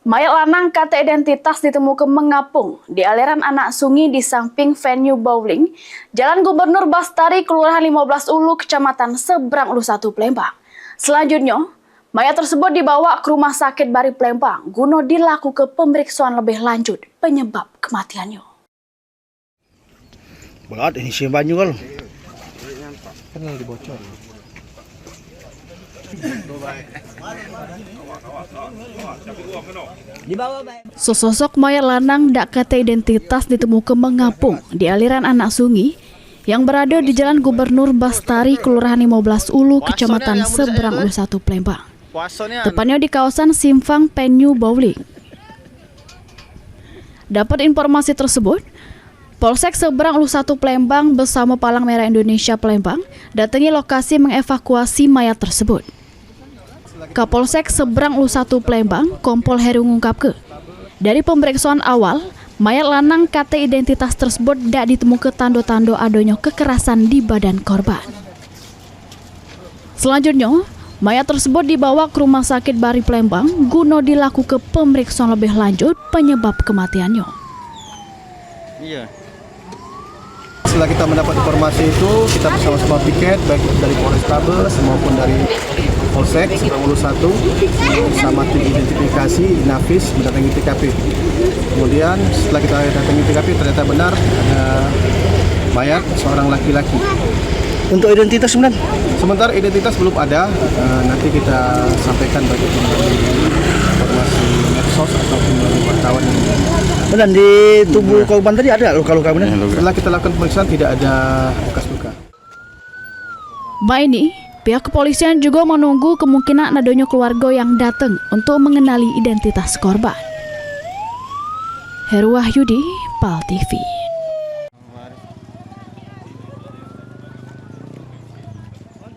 Mayat lanang kata identitas ditemukan mengapung di aliran anak sungai di samping venue bowling, Jalan Gubernur Bastari, Kelurahan 15 Ulu, Kecamatan Seberang Ulu 1, Palembang. Selanjutnya, mayat tersebut dibawa ke Rumah Sakit Bari Palembang guna dilakukan pemeriksaan lebih lanjut penyebab kematiannya. Berat ini sih banyu kan? Kan dibocor. Sesosok mayat lanang dak kata identitas ditemukan mengapung di aliran anak sungai yang berada di Jalan Gubernur Bastari, Kelurahan 15 Ulu, Kecamatan Seberang Ulu 1, Palembang. Tepatnya di kawasan Simpang Venue Bowling. Dapat informasi tersebut, Polsek Seberang Ulu 1 Palembang bersama Palang Merah Indonesia Palembang datangi lokasi mengevakuasi mayat tersebut. Kapolsek Seberang Ulu 1 Palembang, Kompol Heru mengungkapkan, dari pemeriksaan awal, mayat lanang kata identitas tersebut tidak ditemukan tanda-tanda adanya kekerasan di badan korban. Selanjutnya, mayat tersebut dibawa ke Rumah Sakit Bari Palembang guna dilakukan pemeriksaan lebih lanjut penyebab kematiannya. Iya. Setelah kita mendapat informasi itu, kita bersama-sama piket baik dari Polrestabes maupun dari Polsek Seberang Ulu 1 bersama tim identifikasi Nafis mendatangi TKP. Kemudian setelah kita datangi TKP ternyata benar ada mayat seorang laki-laki. Untuk identitas sebenarnya? Sementara identitas belum ada, nanti kita sampaikan bagi informasi medsos ataupun melalui wartawan. Dan di tubuh korban tadi ada luka-luka benar? Setelah kita lakukan pemeriksaan tidak ada bekas luka. Ini, pihak kepolisian juga menunggu kemungkinan adanya keluarga yang datang untuk mengenali identitas korban. Heru Wahyudi, PAL TV.